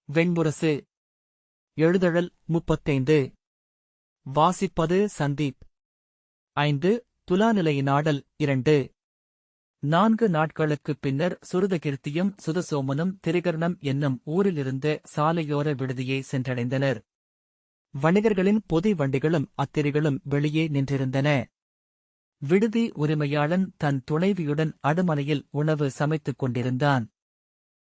வெண்முரசு. எழுதழல் 35. வாசிப்பது சந்தீப். 5. துலாநிலையினாடல் 2. 4 நாட்களுக்குப் பின்னர் சுருதகிருத்தியும் சுதசோமனும் திரிகர்ணம் என்னும் ஊரிலிருந்த சாலையோர விடுதியை சென்றடைந்தனர். வணிகர்களின் பொதி வண்டிகளும் அத்திரிகளும் வெளியே நின்றிருந்தன. விடுதி உரிமையாளன் தன் துணைவியுடன் அடுமனையில் உணவு சமைத்துக் கொண்டிருந்தான்.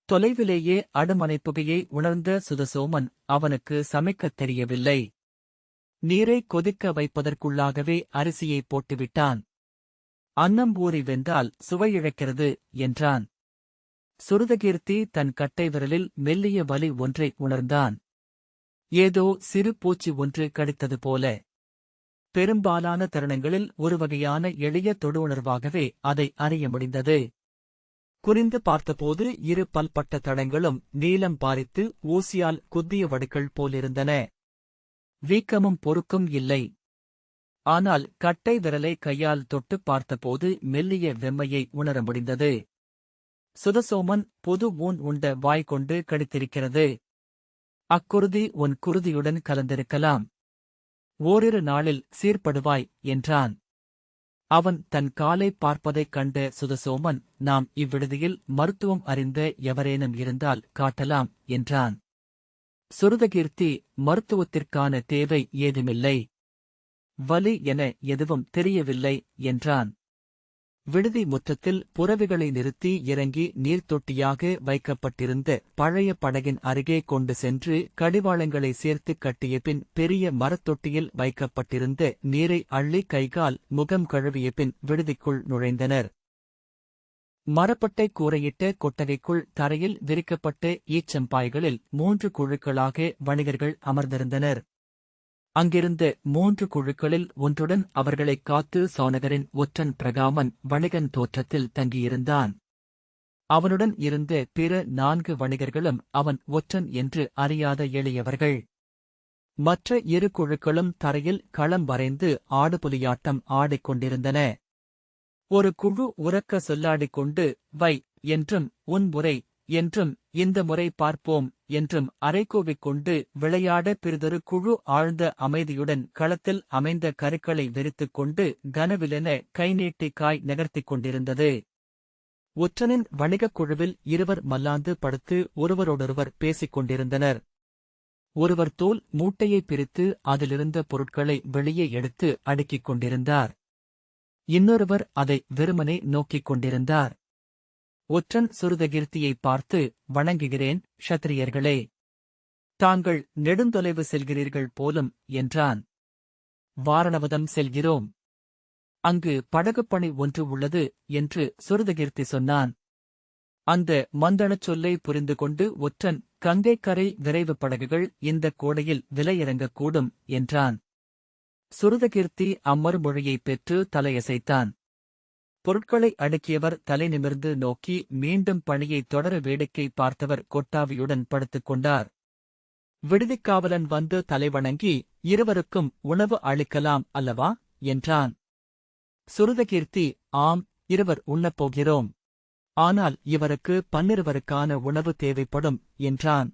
தொலைவிலேயே அடுமனை புகையை உணர்ந்த சுதசோமன் அவனுக்கு சமைக்கத் தெரியவில்லை. நீரை கொதிக்க வைப்பதற்குள்ளாகவே அரிசியை போட்டுவிட்டான். அன்னம் ஊறி வென்றால் சுவையிழக்கிறது என்றான். சுருதகீர்த்தி தன் கட்டை விரலில் மெல்லிய வலி ஒன்றை உணர்ந்தான். ஏதோ சிறு பூச்சி ஒன்று கடித்தது போல. பெரும்பாலான தருணங்களில் ஒருவகையான எளிய தொடு உணர்வாகவே அதை அறிய முடிந்தது. குறிந்து பார்த்தபோது 2 பல்பட்ட தடங்களும் நீலம் பாரித்து ஊசியால் குத்திய வடுக்கள் போலிருந்தன. வீக்கமும் பொறுக்கும் இல்லை. ஆனால் கட்டை விரலை கையால் தொட்டுப் பார்த்தபோது மெல்லிய வெம்மையை உணர முடிந்தது. சுதசோமன் புது ஊன் உண்ட வாய் கொண்டு கடித்திருக்கிறது. அக்குருதி உன் குருதியுடன் கலந்திருக்கலாம். ஓரிரு நாளில் சீர்படுவாய் என்றான். அவன் தன் காலை பார்ப்பதைக் கண்ட சுதசோமன், நாம் இவ்விடுதியில் மருத்துவம் அறிந்த எவரேனும் இருந்தால் காட்டலாம் என்றான். சுருதகீர்த்தி, மருத்துவத்திற்கான தேவை ஏதுமில்லை. வலி என எதுவும் தெரியவில்லை என்றான். விடுதி முற்றத்தில் புறவிகளை நிறுத்தி இறங்கி நீர்த்தொட்டியாக வைக்கப்பட்டிருந்த பழைய படகின் அருகே கொண்டு சென்று கடிவாளங்களை சேர்த்துக் கட்டிய பின் பெரிய மரத்தொட்டியில் வைக்கப்பட்டிருந்த நீரை அள்ளி கைகால் முகம் கழுவிய பின் விடுதிக்குள் நுழைந்தனர். மரப்பட்டை கூரையிட்ட கொட்டகைக்குள் தரையில் விரிக்கப்பட்ட ஈச்சம்பாய்களில் 3 குழுக்களாக வணிகர்கள் அமர்ந்திருந்தனர். அங்கிருந்த 3 குழுக்களில் ஒன்றுடன் அவர்களைக் காத்து சௌனகரின் ஒற்றன் பிரகாமன் வணிகன் தோற்றத்தில் தங்கியிருந்தான். அவனுடன் இருந்த பிற 4 வணிகர்களும் அவன் ஒற்றன் என்று அறியாத எளியவர்கள். மற்ற 2 குழுக்களும் தரையில் களம் வரைந்து ஆடுபுலியாட்டம் ஆடிக்கொண்டிருந்தன. ஒரு குழு உரக்க சொல்லாடிக் கொண்டு, வை என்றும் உன் முறை என்றும் இந்த முறை பார்ப்போம் என்றும் அரைகூவிக் கொண்டு விளையாட, பிறிதொரு குழு ஆழ்ந்த அமைதியுடன் களத்தில் அமைந்த கருக்களை வெறித்துக் கொண்டு கனவிலென கை நீட்டி காய் நகர்த்திக் கொண்டிருந்தது. ஒற்றனின் வணிகக் குழுவில் 2 மல்லாந்து படுத்து ஒருவரோடொருவர் பேசிக் கொண்டிருந்தனர். ஒருவர் தோல் மூட்டையை பிரித்து அதிலிருந்த பொருட்களை வெளியே எடுத்து அடுக்கிக் கொண்டிருந்தார். இன்னொருவர் அதை வெறுமனே நோக்கிக் கொண்டிருந்தார். ஒற்றன் சுருதகீர்த்தியை பார்த்து, வணங்குகிறேன் க்ஷத்திரியர்களே. தாங்கள் நெடுந்தொலைவு செல்கிறீர்கள் போலும் என்றான். வாரணவதம் செல்கிறோம். அங்கு படகுப்பணி ஒன்று உள்ளது என்று சுருதகீர்த்தி சொன்னான். அந்த மந்தளச் சொல்லை புரிந்து கொண்டு ஒற்றன், கங்கைக்கரை விரைவு படகுகள் இந்த கோடையில் விலையிறங்கக்கூடும் என்றான். சுருதகீர்த்தி அம்மறுமொழியைப் பெற்று தலையசைத்தான். பொருட்களை அடுக்கியவர் தலை நிமிர்ந்து நோக்கி மீண்டும் பணியை தொடர வேடிக்கை பார்த்தவர் கொட்டாவியுடன் படுத்துக் கொண்டார். விடுதிக்காவலன் வந்து தலைவணங்கி, இருவருக்கும் உணவு அளிக்கலாம் அல்லவா என்றான். சுருதகீர்த்தி, ஆம், 2 உண்ணப் போகிறோம். ஆனால் இவருக்கு 12 உணவு தேவைப்படும் என்றான்.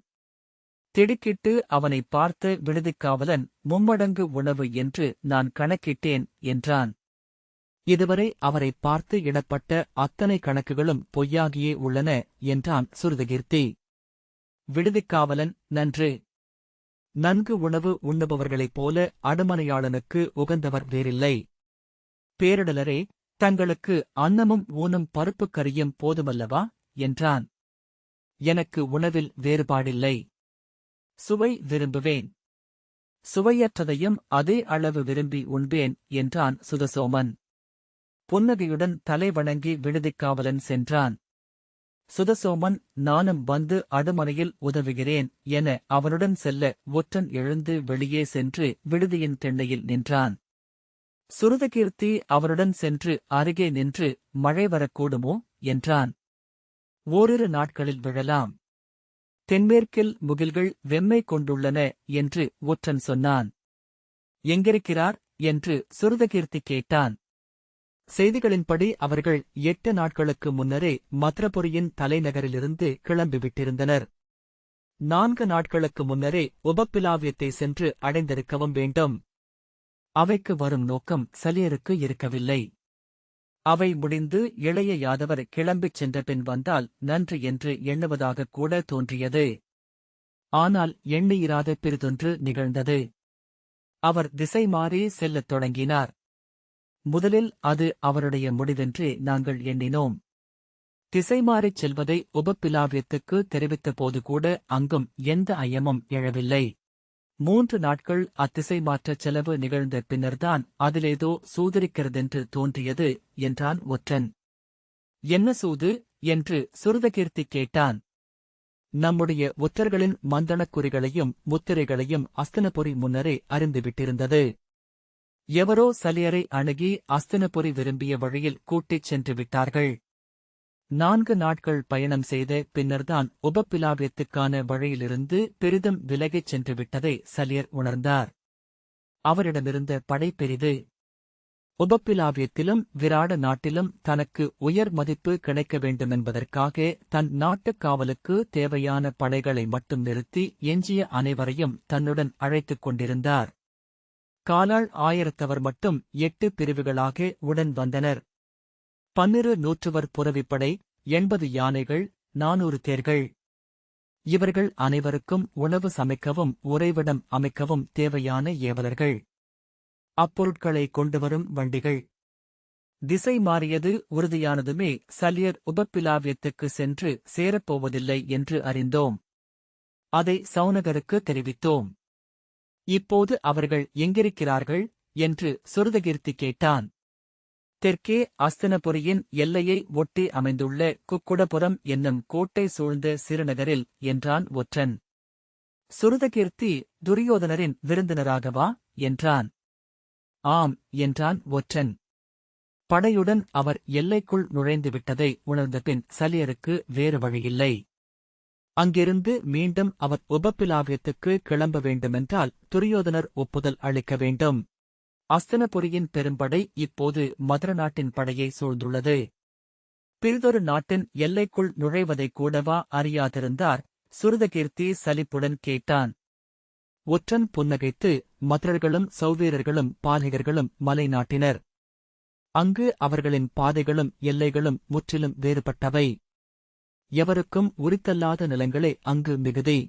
திடுக்கிட்டு அவனை பார்த்த விடுதிக்காவலன், 3 உணவு என்று நான் கணக்கிட்டேன் என்றான். இதுவரை அவரை பார்த்து இடப்பட்ட அத்தனை கணக்குகளும் பொய்யாகியே உள்ளன என்றான் சுருதகீர்த்தி. விடுதிக்காவலன், நன்று. நன்கு உணவு உண்ணுபவர்களைப் போல அடுமனையாளனுக்கு உகந்தவர் வேறில்லை. பேரிடலரே, தங்களுக்கு அன்னமும் ஊனும் பருப்புக் கறியும் போதுமல்லவா என்றான். எனக்கு உணவில் வேறுபாடில்லை. சுவை விரும்புவேன். சுவையற்றதையும் அதே அளவு விரும்பி உண்பேன் என்றான் சுதசோமன். புன்னகையுடன் தலை வணங்கி விடுதிக்காவலன் சென்றான். சுதசோமன், நானும் வந்து அடுமனையில் உதவுகிறேன் என அவனுடன் செல்ல ஒற்றன் எழுந்து வெளியே சென்று விடுதியின் திண்ணையில் நின்றான். சுருதகீர்த்தி அவனுடன் சென்று அருகே நின்று, மழை வரக்கூடுமோ என்றான். ஓரிரு நாட்களில் விழலாம். தென்மேற்கில் முகில்கள் வெம்மை கொண்டுள்ளன என்று ஒற்றன் சொன்னான். எங்கிருக்கிறார் என்று சுருதகீர்த்தி கேட்டான். செய்திகளின்படி அவர்கள் 8 நாட்களுக்கு முன்னரே மத்ரபுரியின் தலைநகரிலிருந்து கிளம்பிவிட்டிருந்தனர். 4 நாட்களுக்கு முன்னரே உபப்பிலாவியத்தை சென்று அடைந்திருக்கவும் வேண்டும். அவைக்கு வரும் நோக்கம் சலியருக்கு இருக்கவில்லை. அவை முடிந்து இளைய யாதவர் கிளம்பிச் சென்றபின் வந்தால் நன்று என்று எண்ணுவதாகக் கூட தோன்றியது. ஆனால் எண்ணியிராத பிறிதொன்று நிகழ்ந்தது. அவர் திசை மாறி செல்லத் தொடங்கினார். முதலில் அது அவருடைய முடிவென்றே நாங்கள் எண்ணினோம். திசை மாறிச் செல்வதை உபப்பிலாவியத்துக்கு தெரிவித்தபோது கூட அங்கும் எந்த ஐயமும் எழவில்லை. 3 நாட்கள் அத்திசை மாற்றச் செலவு நிகழ்ந்த பின்னர்தான் அதிலேதோ சூதரிக்கிறதென்று தோன்றியது என்றான் ஒற்றன். என்ன சூது என்று சுருதகீர்த்தி கேட்டான். நம்முடைய ஒற்றர்களின் மந்தனக்குறிகளையும் முத்திரைகளையும் அஸ்தினபுரி முன்னரே அறிந்துவிட்டிருந்தது. எவரோ சலியரை அணுகி அஸ்தினபுரி விரும்பிய வழியில் கூட்டிச் சென்று விட்டார்கள். 4 நாட்கள் பயணம் செய்த பின்னர்தான் உபப்பிலாவியத்துக்கான வழியிலிருந்து பெரிதும் விலகிச் சென்று விட்டதை சலியர் உணர்ந்தார். அவரிடமிருந்த படை பெரிது. உபப்பிலாவியத்திலும் விராட நாட்டிலும் தனக்கு உயர் மதிப்பு கிடைக்க வேண்டுமென்பதற்காக தன் நாட்டுக் காவலுக்கு தேவையான படைகளை மட்டும் நிறுத்தி எஞ்சிய அனைவரையும் தன்னுடன் அழைத்துக் கொண்டிருந்தார். காலாள் 1000 மட்டும் 8 பிரிவுகளாக உடன் வந்தனர். 12 நூற்றுவர் புரவிப்படை, 80 யானைகள், 400 தேர்கள். இவர்கள் அனைவருக்கும் உணவு சமைக்கவும் உறைவிடம் அமைக்கவும் தேவையான ஏவலர்கள். அப்பொருட்களை கொண்டுவரும் வண்டிகள். திசை மாறியது உறுதியானதுமே சலியர் உபப்பிலாவியத்துக்கு சென்று சேரப்போவதில்லை என்று அறிந்தோம். அதை சௌனகருக்கு தெரிவித்தோம். இப்போது அவர்கள் எங்கிருக்கிறார்கள் என்று சுருதகீர்த்தி கேட்டான். தெற்கே அஸ்தினபுரியின் எல்லையை ஒட்டி அமைந்துள்ள குக்குடபுரம் என்னும் கோட்டை சூழ்ந்த சிறுநகரில் என்றான் ஒற்றன். சுருதகீர்த்தி துரியோதனரின் விருந்தினராகவா என்றான். ஆம் என்றான் ஒற்றன். படையுடன் அவர் எல்லைக்குள் நுழைந்துவிட்டதை உணர்ந்தபின் சலியருக்கு வேறு வழியில்லை. அங்கிருந்து மீண்டும் அவர் உபப்பிலாவியத்துக்கு கிளம்ப வேண்டுமென்றால் துரியோதனர் ஒப்புதல் அளிக்க வேண்டும். அஸ்தினபுரியின் பெரும்படை இப்போது மதுர நாட்டின் படையை சூழ்ந்துள்ளது. பிறிதொரு நாட்டின் எல்லைக்குள் நுழைவதைக் கூடவா அறியாதிருந்தார்? சுருதகீர்த்தி சலிப்புடன் கேட்டான். ஒற்றன் புன்னகைத்து, மதுரர்களும் சௌவீரர்களும் பாலகர்களும் மலை நாட்டினர். அங்கு அவர்களின் பாதைகளும் எல்லைகளும் முற்றிலும் வேறுபட்டவை. எவருக்கும் உரித்தல்லாத நிலங்களே அங்கு மிகுதி.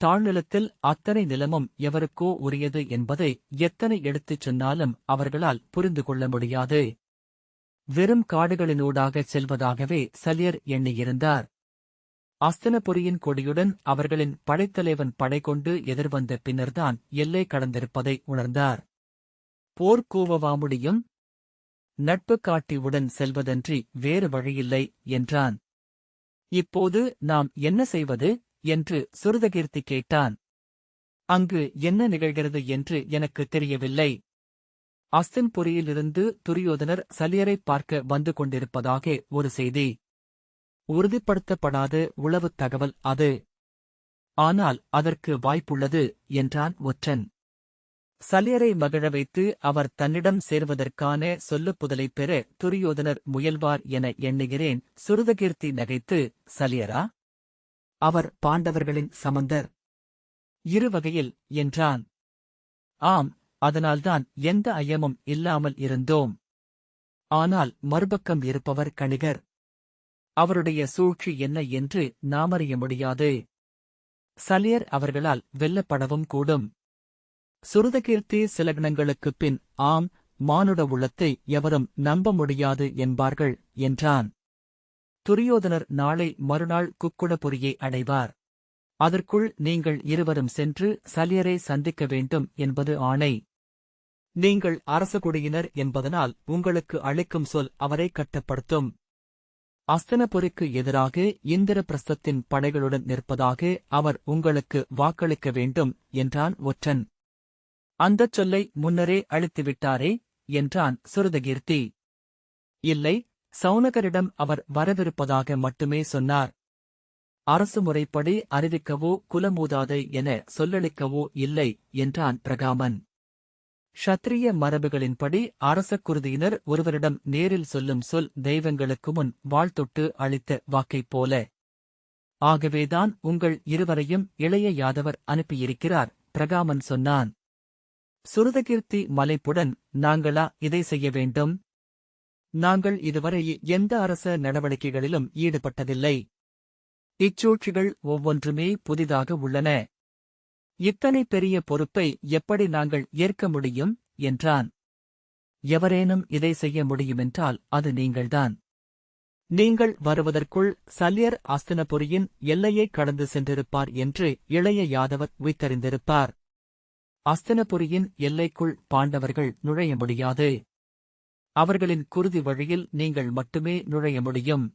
தாழ்நிலத்தில் அத்தனை நிலமும் எவருக்கோ உரியது என்பதை எத்தனை எடுத்துச் சொன்னாலும் அவர்களால் புரிந்து கொள்ள முடியாது. வெறும் காடுகளினூடாகச் செல்வதாகவே சலியர் எண்ணியிருந்தார். அஸ்தினபுரியின் கொடியுடன் அவர்களின் படைத்தலைவன் படை கொண்டு எதிர்வந்த பின்னர்தான் எல்லை கடந்திருப்பதை உணர்ந்தார். போர் கூவவா முடியும்? நட்பு காட்டியுடன் செல்வதன்றி வேறு வழியில்லை என்றான். இப்போது நாம் என்ன செய்வது என்று சுருதகீர்த்தி கேட்டான். அங்கு என்ன நிகழ்கிறது என்று எனக்கு தெரியவில்லை. அஸ்தின்புரியிலிருந்து துரியோதனர் சலியரை பார்க்க வந்து கொண்டிருப்பதாக ஒரு செய்தி. உறுதிப்படுத்தப்படாத உளவுத் தகவல் அது. ஆனால் அதற்கு வாய்ப்புள்ளது என்றான் ஒற்றன். சலியரை மகிழ வைத்து அவர் தன்னிடம் சேர்வதற்கான சொல்லுப்புதலைப் பெற துரியோதனர் முயல்வார் என எண்ணுகிறேன். சுருதகீர்த்தி நகைத்து, சலியரா? அவர் பாண்டவர்களின் சமந்தர். இருவகையில் என்றான். ஆம், அதனால்தான் எந்த ஐயமும் இல்லாமல் இருந்தோம். ஆனால் மறுபக்கம் இருப்பவர் கணிகர். அவருடைய சூழ்ச்சி என்ன என்று நாமறிய முடியாது. சலியர் அவர்களால் வெல்லப்படவும் கூடும். சுருதகீர்த்தி சில கணங்களுக்குப் பின், ஆம், மானுட உள்ளத்தை எவரும் நம்ப முடியாது என்பார்கள் என்றான். துரியோதனர் நாளை மறுநாள் குக்குடபுரியை அடைவார். அதற்குள் நீங்கள் இருவரும் சென்று சலியரை சந்திக்க வேண்டும் என்பது ஆணை. நீங்கள் அரசகுடியினர் என்பதனால் உங்களுக்கு அளிக்கும் சொல் அவரை கட்டுப்படுத்தும். அஸ்தினபுரிக்கு எதிராக இந்திரபிரஸ்தத்தின் படைகளுடன் நிற்பதாக அவர் உங்களுக்கு வாக்களிக்க வேண்டும் என்றான் ஒற்றன். அந்தச் சொல்லை முன்னரே அளித்துவிட்டாரே என்றான் சுருதகீர்த்தி. இல்லை, சௌனகரிடம் அவர் வரவிருப்பதாக மட்டுமே சொன்னார். அரசு முறைப்படி அறிவிக்கவோ குலமூதாதை என சொல்லளிக்கவோ இல்லை என்றான் பிரகாமன். ஷத்திரிய மரபுகளின்படி அரச குருதியினர் ஒருவரிடம் நேரில் சொல்லும் சொல் தெய்வங்களுக்கு முன் வாழ்த்தொட்டு அளித்த வாக்கைப் போல. ஆகவேதான் உங்கள் இருவரையும் இளைய யாதவர் அனுப்பியிருக்கிறார், பிரகாமன் சொன்னான். சுருதகீர்த்தி மலைப்புடன், நாங்களா இதை செய்ய வேண்டும்? நாங்கள் இதுவரை எந்த அரச நடவடிக்கைகளிலும் ஈடுபட்டதில்லை. இச்சூழ்ச்சிகள் ஒவ்வொன்றுமே புதிதாக உள்ளன. இத்தனை பெரிய பொறுப்பை எப்படி நாங்கள் ஏற்க முடியும் என்றான். எவரேனும் இதை செய்ய முடியுமென்றால் அது நீங்கள்தான். நீங்கள் வருவதற்குள் சல்யர் அஸ்தினபுரியின் எல்லையை கடந்து சென்றிருப்பார் என்று இளைய யாதவர் உய்த்தறிந்திருப்பார். அஸ்தினபுரியின் எல்லைக்குள் பாண்டவர்கள் நுழைய முடியாது. அவர்களின் குருதி வழியில் நீங்கள் மட்டுமே நுழைய முடியும்.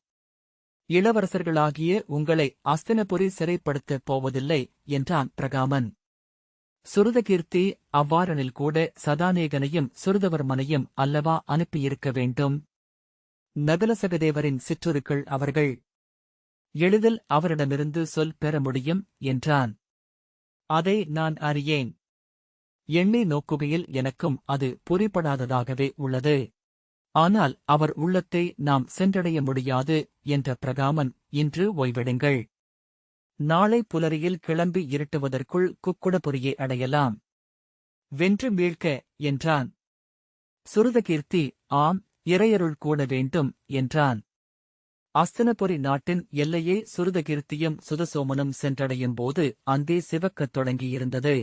இளவரசர்களாகிய உங்களை அஸ்தினபுரி சிறைப்படுத்தப் போவதில்லை என்றான் பிரகாமன். சுருதகீர்த்தி அவ்வாறனில் கூட சதாநேகனையும் சுருதவர்மனையும் அல்லவா அனுப்பியிருக்க வேண்டும். நகுலசகதேவரின் சிற்றுருக்கள் அவர்கள். எளிதில் அவரிடமிருந்து சொல் பெற முடியும் என்றான். அதை நான் அறியேன். எண்ணி நோக்குகையில் எனக்கும் அது புரிபடாததாகவே உள்ளது. ஆனால் அவர் உள்ளத்தை நாம் சென்றடைய முடியாது என்ற பிரகாமன், இன்று ஓய்வெடுங்கள். நாளை புலரியில் கிளம்பி இருட்டுவதற்குள் குக்குடபுரியை அடையலாம். வென்று மீள்க என்றான். சுருதகீர்த்தி, ஆம், இறையருள் கூட வேண்டும் என்றான். அஸ்தினபுரி நாட்டின் எல்லையை சுருதகீர்த்தியும் சுதசோமனும் சென்றடையும் போது அங்கே சிவக்கத் தொடங்கியிருந்தது.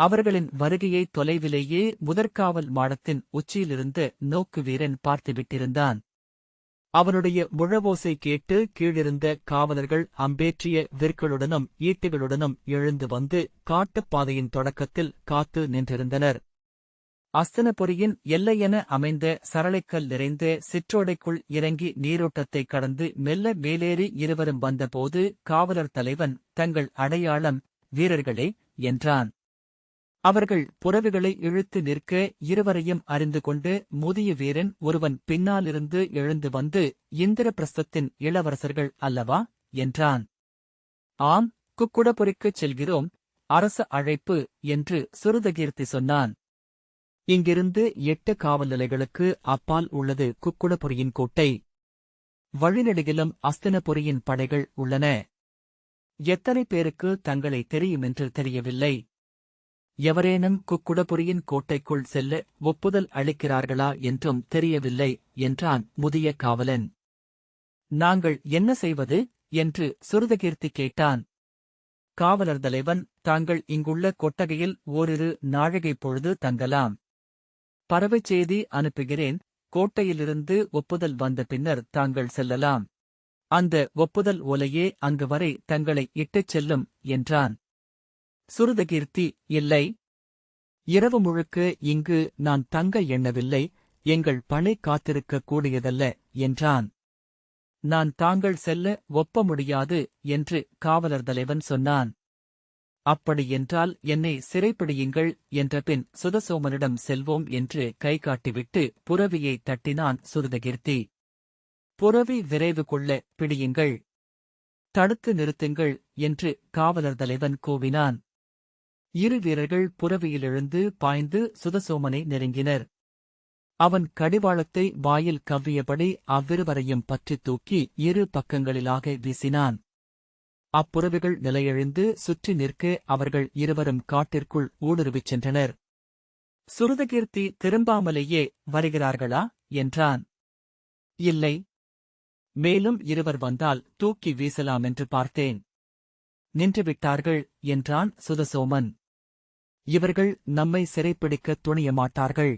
அவர்களின் வருகையை தொலைவிலேயே முதற்காவல் மாடத்தின் உச்சியிலிருந்து நோக்கு வீரன் பார்த்துவிட்டிருந்தான். அவனுடைய முழவோசை கேட்டு கீழிருந்த காவலர்கள் அம்பேற்றிய விற்களுடனும் ஈட்டிகளுடனும் எழுந்து வந்து காட்டுப்பாதையின் தொடக்கத்தில் காத்து நின்றிருந்தனர். அஸ்தினபுரியின் எல்லையென அமைந்த சரளைக்கல் நிறைந்த சிற்றோடைக்குள் இறங்கி நீரோட்டத்தைக் கடந்து மெல்ல மேலேறி இருவரும் வந்தபோது காவலர் தலைவன், தங்கள் அடையாளம், வீரர்களே என்றான். அவர்கள் புறவிகளை இழுத்து நிற்க இருவரையும் அறிந்து கொண்டு முதிய வீரன் ஒருவன் பின்னாலிருந்து எழுந்து வந்து, இந்திரபிரஸ்தத்தின் இளவரசர்கள் அல்லவா என்றான். ஆம், குக்குடபுரிக்குச் செல்கிறோம், அரச அழைப்பு என்று சுருதகீர்த்தி சொன்னான். இங்கிருந்து 8 காவல் நிலைகளுக்கு அப்பால் உள்ளது குக்குடபுரியின் கோட்டை. வழிநெடுகிலும் அஸ்தினபுரியின் படைகள் உள்ளன. எத்தனை பேருக்கு தங்களை தெரியுமென்று தெரியவில்லை. எவரேனும் குக்குடபுரியின் கோட்டைக்குள் செல்ல ஒப்புதல் அளிக்கிறார்களா என்றும் தெரியவில்லை என்றான் முதிய காவலன். நாங்கள் என்ன செய்வது என்று சுருதகீர்த்தி கேட்டான். காவலர் தலைவன், தாங்கள் இங்குள்ள கொட்டகையில் ஓரிரு நாழிகை பொழுது தங்கலாம். பறவைச் செய்தி அனுப்புகிறேன். கோட்டையிலிருந்து ஒப்புதல் வந்த பின்னர் தாங்கள் செல்லலாம். அந்த ஒப்புதல் ஓலையே அங்கு வரை தங்களை இட்டுச் செல்லும் என்றான். சுருதகீர்த்தி, இல்லை, இரவு முழுக்க இங்கு நான் தங்க எண்ணவில்லை. எங்கள் பணி காத்திருக்கக் கூடியதல்ல என்றான். நான் தாங்கள் செல்ல ஒப்ப முடியாது என்று காவலர் தலைவன் சொன்னான். அப்படியென்றால் என்னை சிறைப்பிடியுங்கள் என்றபின் சுதசோமனிடம் செல்வோம் என்று கைகாட்டிவிட்டு புரவியை தட்டினான் சுருதகீர்த்தி. புரவி விரைவு கொள்ள பிடியுங்கள், தடுத்து நிறுத்துங்கள் என்று காவலர் தலைவன் கூவினான். இரு வீரர்கள் புரவியிலிருந்து பாய்ந்து சுதசோமனை நெருங்கினர். அவன் கடிவாளத்தை வாயில் கவ்வியபடி அவ்விருவரையும் பற்றித் தூக்கி இரு பக்கங்களிலாக வீசினான். அப்புறவிகள் நிலையெழுந்து சுற்றி நிற்க அவர்கள் இருவரும் காட்டிற்குள் ஊடுருவிச் சென்றனர். சுருதகீர்த்தி திரும்பாமலேயே வருகிறார்களா என்றான். இல்லை, மேலும் இருவர் வந்தால் தூக்கி வீசலாமென்று பார்த்தேன். நின்றுவிட்டார்கள் என்றான் சுதசோமன். இவர்கள் நம்மை சிறைப்பிடிக்கத் துணிய மாட்டார்கள்.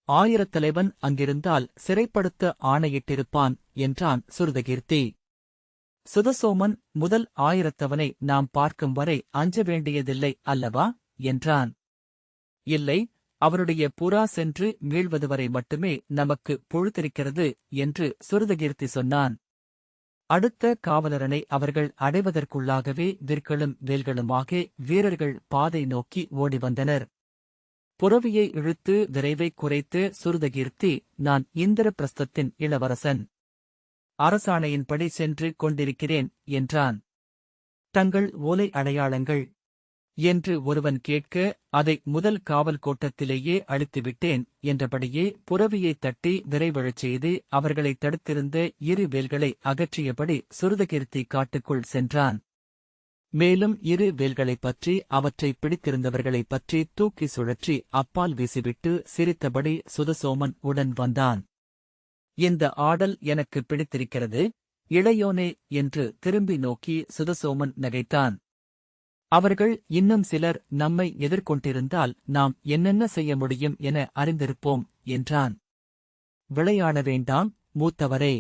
ஆயிரத்தலைவன் அங்கிருந்தால் சிறைப்படுத்த ஆணையிட்டிருப்பான் என்றான் சுருதகீர்த்தி. சுதசோமன், முதல் ஆயிரத்தவனை நாம் பார்க்கும் வரை அஞ்ச வேண்டியதில்லை அல்லவா என்றான். இல்லை, அவருடைய புறா சென்று மீள்வதுவரை மட்டுமே நமக்கு பொழுதிருக்கிறது என்று சுருதகீர்த்தி சொன்னான். அடுத்த காவலரனை அவர்கள் அடைவதற்குள்ளாகவே விற்களும் வேல்களுமாக வீரர்கள் பாதை நோக்கி ஓடி வந்தனர். புரவியை இழுத்து விரைவைக் குறைத்து சுருதகீர்த்தி, நான் இந்திரபிரஸ்தத்தின் இளவரசன். அரசாணையின்படி சென்று கொண்டிருக்கிறேன் என்றான். தங்கள் ஓலை அடையாளங்கள் என்று ஒருவன் கேட்க, அதை முதல் காவல் கோட்டத்திலேயே அழித்துவிட்டேன் என்றபடியே புரவியைத் தட்டி விரைவழச் செய்து அவர்களைத் தடுத்திருந்த 2 வேல்களை அகற்றியபடி சுருதகீர்த்தி காட்டுக்குள் சென்றான். மேலும் 2 வேல்களைப் பற்றி அவற்றைப் பிடித்திருந்தவர்களைப் பற்றி தூக்கி சுழற்றி அப்பால் வீசிவிட்டு சிரித்தபடி சுதசோமன் உடன் வந்தான். இந்த ஆடல் எனக்கு பிடித்திருக்கிறது, இளையோனே என்று திரும்பி நோக்கி சுதசோமன் நகைத்தான். அவர்கள் இன்னும் சிலர் நம்மை எதிர்கொண்டிருந்தால் நாம் என்னென்ன செய்ய முடியும் என அறிந்திருப்போம் என்றான். விளையாட வேண்டாம் மூத்தவரே.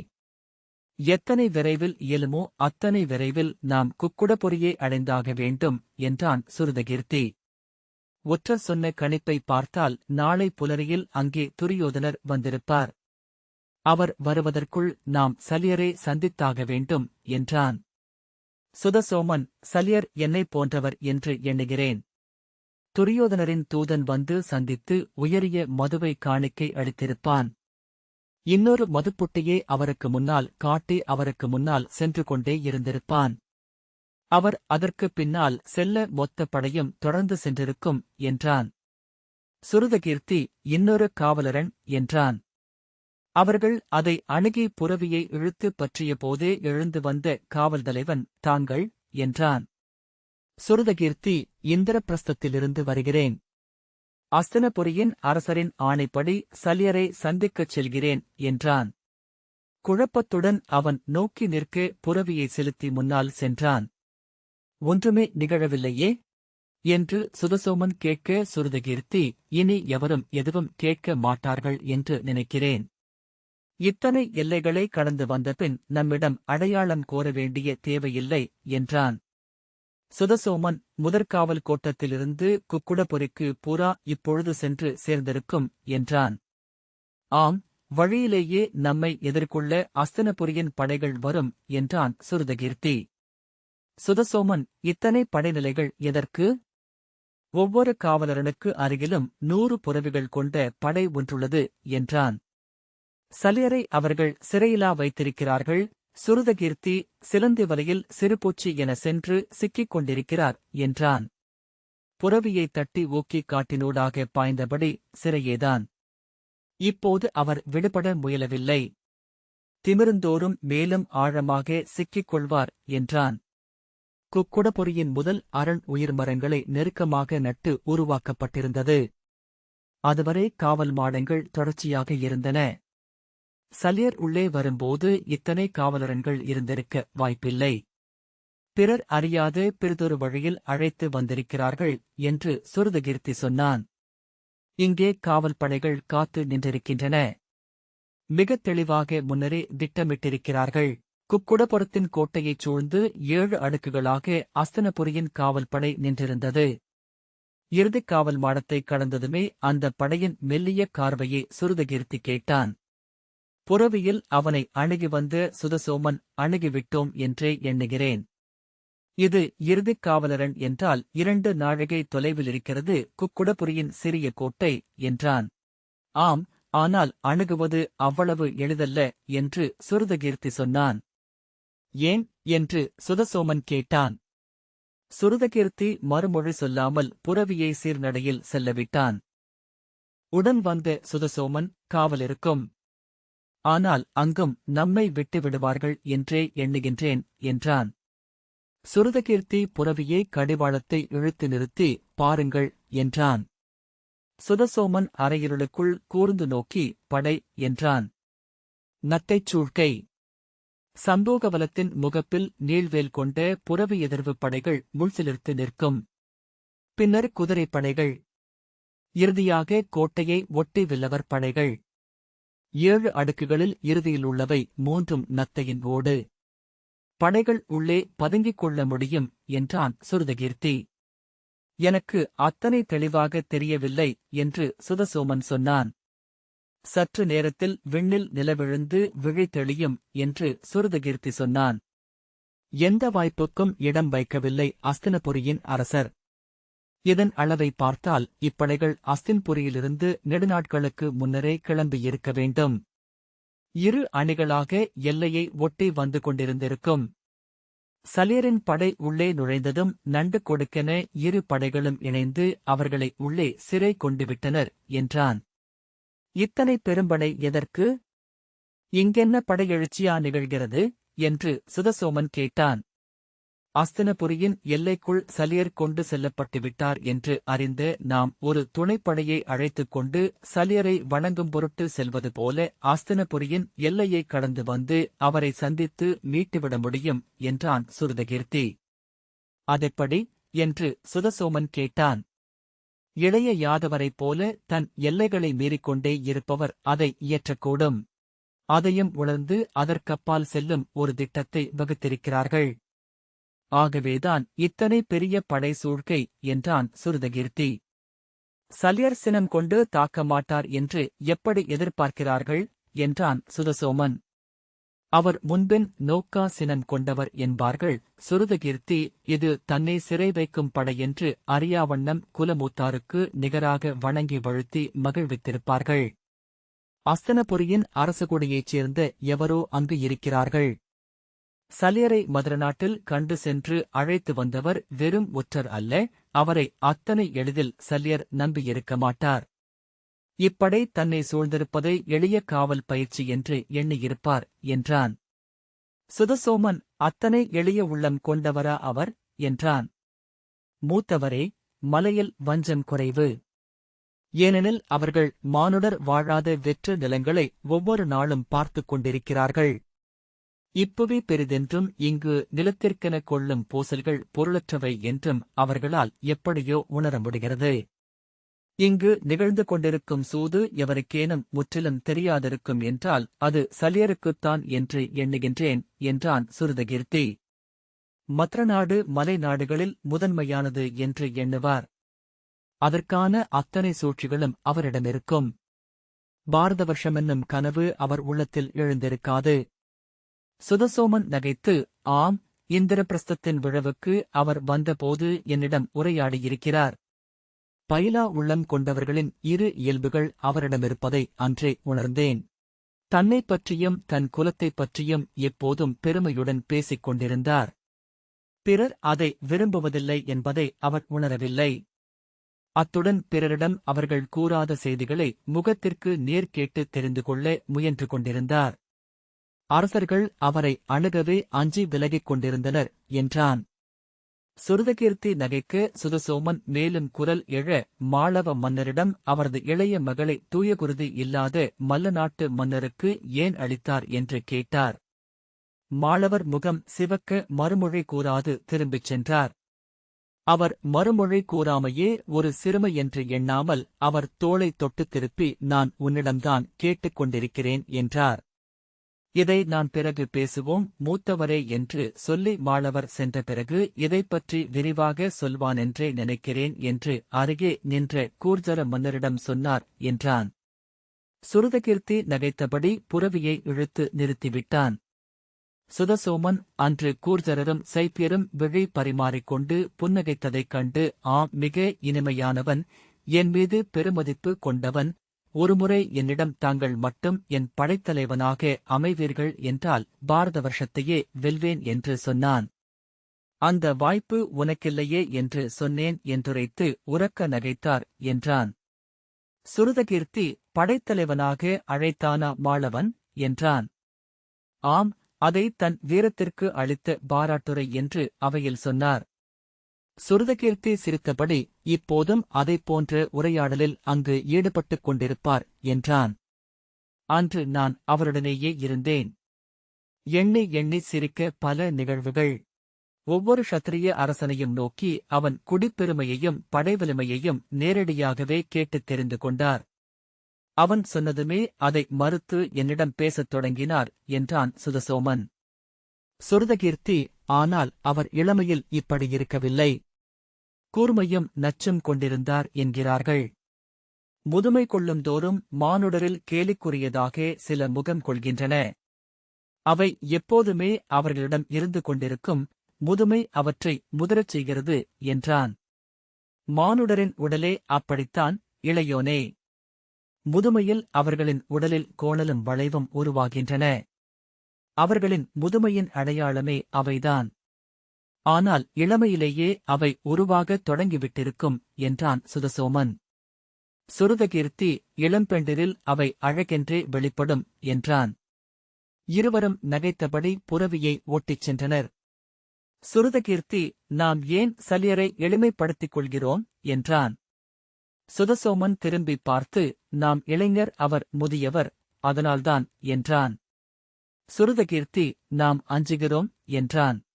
எத்தனை விரைவில் இயலுமோ அத்தனை விரைவில் நாம் குக்குடபுரியை அடைந்தாக வேண்டும் என்றான் சுருதகீர்த்தி. ஒற்றர் சொன்ன கணிப்பை பார்த்தால் நாளை புலரியில் அங்கே துரியோதனர் வந்திருப்பார். அவர் வருவதற்குள் நாம் சலியரை சந்தித்தாக வேண்டும் என்றான். சுதசோமன், சலியர் என்னைப் போன்றவர் என்று எண்ணுகிறேன். துரியோதனரின் தூதன் வந்து சந்தித்து உயரிய மதுவை காணிக்கை அளித்திருப்பான். இன்னொரு மதுப்புட்டியை அவருக்கு முன்னால் காட்டி அவருக்கு முன்னால் சென்று கொண்டே இருந்திருப்பான். அவர் அதற்குப் பின்னால் செல்ல மொத்த படையும் தொடர்ந்து சென்றிருக்கும் என்றான். சுருதகீர்த்தி, இன்னொரு காவலரன் என்றான். அவர்கள் அதை அணுகி புரவியை இழுத்துப் பற்றிய போதே எழுந்து வந்த காவல் தலைவன் தாங்கள் என்றான். சுருதகீர்த்தி, இந்திரபிரஸ்தத்திலிருந்து வருகிறேன். அஸ்தினபுரியின் அரசரின் ஆணைப்படி சலியரை சந்திக்கச் செல்கிறேன் என்றான். குழப்பத்துடன் அவன் நோக்கி நிற்க புரவியை செலுத்தி முன்னால் சென்றான். ஒன்றுமே நிகழவில்லையே என்று சுதசோமன் கேட்க சுருதகீர்த்தி, இனி எவரும் எதுவும் கேட்க மாட்டார்கள் என்று நினைக்கிறேன். இத்தனை எல்லைகளை கடந்து வந்தபின் நம்மிடம் அடையாளம் கோர வேண்டிய தேவையில்லை என்றான். சுதசோமன், முதற்காவல் கோட்டத்திலிருந்து குக்குடபுரிக்கு பூரா இப்பொழுது சென்று சேர்ந்திருக்கும் என்றான். ஆம், வழியிலேயே நம்மை எதிர்கொள்ள அஸ்தினபுரியின் படைகள் வரும் என்றான் சுருதகீர்த்தி. சுதசோமன், இத்தனை படைநிலைகள் எதற்கு? ஒவ்வொரு காவலரனுக்கு அருகிலும் 100 புரவிகள் கொண்ட படை ஒன்றுள்ளது என்றான். சலியரை அவர்கள் சிறையிலா வைத்திருக்கிறார்கள். சுருதகீர்த்தி சிலந்தி வலையில் சிறுபூச்சி என சென்று சிக்கிக் கொண்டிருக்கிறார் என்றான். புரவியைத் தட்டி ஊக்கிக் காட்டினூடாக பாய்ந்தபடி சிறையேதான். இப்போது அவர் விடுபட முயலவில்லை. திமிருந்தோறும் மேலும் ஆழமாக சிக்கிக் கொள்வார் என்றான். குக்குடபுரியின் முதல் அரண் உயிர்மரங்களை நெருக்கமாக நட்டு உருவாக்கப்பட்டிருந்தது. அதுவரை காவல் மாடங்கள் தொடர்ச்சியாக இருந்தன. சலியர் உள்ளே வரும்போது இத்தனை காவலரன்கள் இருந்திருக்க வாய்ப்பில்லை. பிறர் அறியாத பிறிதொரு வழியில் அழைத்து வந்திருக்கிறார்கள் என்று சுருதகீர்த்தி சொன்னான். இங்கே காவல் படைகள் காத்து நின்றிருக்கின்றன. மிகத் தெளிவாக முன்னரே திட்டமிட்டிருக்கிறார்கள். குக்குடபுரத்தின் கோட்டையைச் சூழ்ந்து 7 அடுக்குகளாக அஸ்தினபுரியின் காவல் படை நின்றிருந்தது. இறுதிக் காவல் மாடத்தைக் கடந்ததுமே அந்த படையின் மெல்லிய கார்வையை சுருதகீர்த்தி கேட்டான். புரவியில் அவனை அணுகி வந்த சுதசோமன், அணுகிவிட்டோம் என்றே எண்ணுகிறேன். இது இறுதிக் காவலரன் என்றால் 2 நாழிகை தொலைவில் இருக்கிறது குக்குடபுரியின் சிறிய கோட்டை என்றான். ஆம், ஆனால் அணுகுவது அவ்வளவு எளிதல்ல என்று சுருதகீர்த்தி சொன்னான். ஏன் என்று சுதசோமன் கேட்டான். சுருதகீர்த்தி மறுமொழி சொல்லாமல் புரவியை சீர்நடையில் செல்லவிட்டான். உடன் வந்த சுதசோமன், காவலிருக்கும். ஆனால் அங்கும் நம்மை விட்டுவிடுவார்கள் என்றே எண்ணுகின்றேன் என்றான். சுருதகீர்த்தி புரவியே கடிவாளத்தை இழுத்து நிறுத்தி, பாருங்கள் என்றான். சுதசோமன் அரையிருளுக்குள் கூர்ந்து நோக்கி, படை என்றான். நத்தைச் சூழ்க்கை. சம்போகவலத்தின் முகப்பில் நீள்வேல் கொண்ட புரவி எதிர்வுப் படைகள் முள்சிலிர்த்து நிற்கும். பின்னர் குதிரைப்படைகள். இறுதியாக கோட்டையை ஒட்டி வில்லவர் படைகள். 7 அடுக்குகளில் இறுதியிலுள்ளவை 3 நத்தையின் ஓடு. படைகள் உள்ளே பதுங்கிக் கொள்ள முடியும் என்றான் சுருதகீர்த்தி. எனக்கு அத்தனை தெளிவாக தெரியவில்லை என்று சுதசோமன் சொன்னான். சற்று நேரத்தில் விண்ணில் நிலவிழுந்து விழி தெளியும் என்று சுருதகீர்த்தி சொன்னான். எந்த வாய்ப்புக்கும் இடம் வைக்கவில்லை அஸ்தினபுரியின் அரசர். இதன் அளவை பார்த்தால் இப்படைகள் அஸ்தின்புரியிலிருந்து நெடுநாட்களுக்கு முன்னரே கிளம்பியிருக்க வேண்டும். 2 அணிகளாக எல்லையை ஒட்டி வந்து கொண்டிருந்திருக்கும். சலியரின் படை உள்ளே நுழைந்ததும் நண்டு கொடுக்கென இரு படைகளும் இணைந்து அவர்களை உள்ளே சிறை கொண்டுவிட்டனர் என்றான். இத்தனை பெரும்படை எதற்கு? இங்கென்ன படையெழுச்சியா நிகழ்கிறது? என்று சுதசோமன் கேட்டான். அஸ்தினபுரியின் எல்லைக்குள் சலியர் கொண்டு செல்லப்பட்டுவிட்டார் என்று அறிந்து நாம் ஒரு துணைப்படையை அழைத்துக் கொண்டு சலியரை வணங்கும் பொருட்டு செல்வது போல அஸ்தினபுரியின் எல்லையை கடந்து வந்து அவரை சந்தித்து மீட்டுவிட முடியும் என்றான் சுருதகீர்த்தி. அதெப்படி? என்று சுதசோமன் கேட்டான். இளைய யாதவரைப் போல தன் எல்லைகளை மீறிக்கொண்டே இருப்பவர் அதை இயற்றக்கூடும். அதையும் உணர்ந்து அதற்கப்பால் செல்லும் ஒரு திட்டத்தை வகுத்திருக்கிறார்கள். ஆகவேதான் இத்தனை பெரிய படை சூழ்க்கை என்றான் சுருதகீர்த்தி. சலியர் சினம் கொண்டு தாக்க மாட்டார் என்று எப்படி எதிர்பார்க்கிறார்கள்? என்றான் சுதசோமன். அவர் முன்பின் நோக்கா சினம் கொண்டவர் என்பார்கள். சுருதகீர்த்தி இது தன்னை சிறை வைக்கும் படையென்று அறியாவண்ணம் குலமூத்தாருக்கு நிகராக வணங்கி வழுத்தி மகிழ்வித்திருப்பார்கள். அஸ்தினபுரியின் அரசகுடியைச் சேர்ந்த எவரோ அங்கு இருக்கிறார்கள். சலியரை மதுரநாட்டில் கண்டு சென்று அழைத்து வந்தவர் வெறும் ஒற்றர் அல்ல, அவரை அத்தனை எளிதில் சலியர் நம்பியிருக்க மாட்டார். இப்படை தன்னை சூழ்ந்திருப்பதை எளிய காவல் பயிற்சி என்று எண்ணியிருப்பார் என்றான். சுதசோமன் அத்தனை எளிய உள்ளம் கொண்டவரா அவர்? என்றான். மூத்தவரே, மலையில் வஞ்சம் குறைவு. ஏனெனில் அவர்கள் மானுடர் வாழாத வெற்று நிலங்களை ஒவ்வொரு நாளும் பார்த்துக் கொண்டிருக்கிறார்கள். இப்புவி பெரிதென்றும் இங்கு நிலத்திற்கென கொள்ளும் பூசல்கள் பொருளற்றவை என்றும் அவர்களால் எப்படியோ உணர முடிகிறது. இங்கு நிகழ்ந்து கொண்டிருக்கும் சூது எவருக்கேனும் முற்றிலும் தெரியாதிருக்கும் என்றால் அது சலியருக்குத்தான் என்று எண்ணுகின்றேன் என்றான் சுருதகீர்த்தி. மத்ரநாடு மலை நாடுகளில் முதன்மையானது என்று எண்ணுவார். அதற்கான அத்தனை சூழ்ச்சிகளும் அவரிடமிருக்கும். பாரத வருஷமென்னும் கனவு அவர் உள்ளத்தில் எழுந்திருக்காது. சுதசோமன் நகைத்து, ஆம், இந்திரபிரஸ்தத்தின் விழவுக்கு அவர் வந்தபோது என்னிடம் உரையாடியிருக்கிறார். பயிலா உள்ளம் கொண்டவர்களின் இரு இயல்புகள் அவரிடமிருப்பதை அன்றே உணர்ந்தேன். தன்னைப் பற்றியும் தன் குலத்தைப் பற்றியும் எப்போதும் பெருமையுடன் பேசிக் கொண்டிருந்தார். பிறர் அதை விரும்புவதில்லை என்பதை அவர் உணரவில்லை. அத்துடன் பிறரிடம் அவர்கள் கூறாத செய்திகளை முகத்திற்கு நேர் கேட்டு தெரிந்து கொள்ள முயன்று கொண்டிருந்தார். அரசர்கள் அவரை அணுகவே அஞ்சி விலகிக் கொண்டிருந்தனர் என்றான். சுருதகீர்த்தி நகைக்க சுதசோமன் மேலும் குரல் எழ மாளவ மன்னரிடம் அவரது இளைய மகளை தூயகுருதி இல்லாத மல்ல நாட்டு மன்னருக்கு ஏன் அளித்தார் என்று கேட்டார். மாளவர் முகம் சிவக்க மறுமொழி கூறாது திரும்பிச் சென்றார். அவர் மறுமொழி கூறாமையே ஒரு சிறுமை என்று எண்ணாமல் அவர் தோளை தொட்டுத் திருப்பி நான் உன்னிடம்தான் கேட்டுக் கொண்டிருக்கிறேன் என்றார். இதை நான் பிறகு பேசுவோம் மூத்தவரே என்று சொல்லி மாளவர் சென்ற பிறகு இதைப்பற்றி விரிவாக சொல்வானென்றே நினைக்கிறேன் என்று அருகே நின்ற கூர்ஜர மன்னரிடம் சொன்னார் என்றான். சுருதகீர்த்தி நகைத்தபடி புரவியை இழுத்து நிறுத்திவிட்டான். சுதசோமன் அன்று கூர்ஜரரும் சைப்பியரும் விழி பரிமாறிக்கொண்டு புன்னகைத்ததைக் கண்டு மிக இனிமையானவன், என் மீது பெருமதிப்பு கொண்டவன், ஒருமுறை என்னிடம் தாங்கள் மட்டும் என் படைத்தலைவனாக அமைவீர்கள் என்றால் பாரத வருஷத்தையே வெல்வேன் என்று சொன்னான். அந்த வாய்ப்பு உனக்கில்லையே என்று சொன்னேன் என்றுரைத்து உரக்க நகைத்தார் என்றான். சுருதகீர்த்தி படைத்தலைவனாக அழைத்தானா மாளவன் என்றான். ஆம், அதை தன் வீரத்திற்கு அளித்த பாராட்டுரை என்று அவையில் சொன்னார். சுருதகீர்த்தி சிரித்தபடி இப்போதும் அதைப் போன்ற உரையாடலில் அங்கு ஈடுபட்டுக் கொண்டிருப்பார் என்றான். அன்று நான் அவருடனேயே இருந்தேன். எண்ணி எண்ணி சிரிக்க பல நிகழ்வுகள். ஒவ்வொரு க்ஷத்திரிய அரசனையும் நோக்கி அவன் குடிப்பெருமையையும் படைவலிமையையும் நேரடியாகவே கேட்டுத் தெரிந்து கொண்டார். அவன் சொன்னதுமே அதை மறுத்து என்னிடம் பேசத் தொடங்கினார் என்றான் சுதசோமன். சுருதகீர்த்தி, ஆனால் அவர் இளமையில் இப்படி இருக்கவில்லை. கூர்மையும் நச்சும் கொண்டிருந்தார் என்கிறார்கள். முதுமை கொள்ளும்தோறும் மானுடரில் கேலிக்குரியதாக சில முகம் கொள்கின்றன. அவை எப்போதுமே அவர்களிடம் இருந்து கொண்டிருக்கும். முதுமை அவற்றை முதிரச் செய்கிறது என்றான். மானுடரின் உடலே அப்படித்தான் இளையோனே. முதுமையில் அவர்களின் உடலில் கோணலும் வளைவும் உருவாகின்றன. அவர்களின் முதுமையின் அடையாளமே அவைதான். ஆனால் இளமையிலேயே அவை உருவாகத் தொடங்கிவிட்டிருக்கும் என்றான் சுதசோமன். சுருதகீர்த்தி, இளம்பெண்டிரில் அவை அழகென்றே வெளிப்படும் என்றான். இருவரும் நகைத்தபடி புரவியை ஓட்டிச் சென்றனர். சுருதகீர்த்தி, நாம் ஏன் சலியரை எளிமைப்படுத்திக் கொள்கிறோம் என்றான். சுதசோமன் திரும்பி பார்த்து, நாம் இளைஞர், அவர் முதியவர், அதனால்தான் என்றான். சுருதகீர்த்தி, நாம் அஞ்சுகிறோம் என்றான்.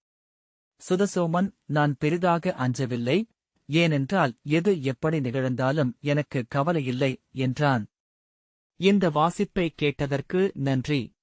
சுதசோமன், நான் பெரிதாக அஞ்சவில்லை, ஏனென்றால் எது எப்படி நிகழ்ந்தாலும் எனக்கு கவலையில்லை என்றான். இந்த வாசிப்பை கேட்டதற்கு நன்றி.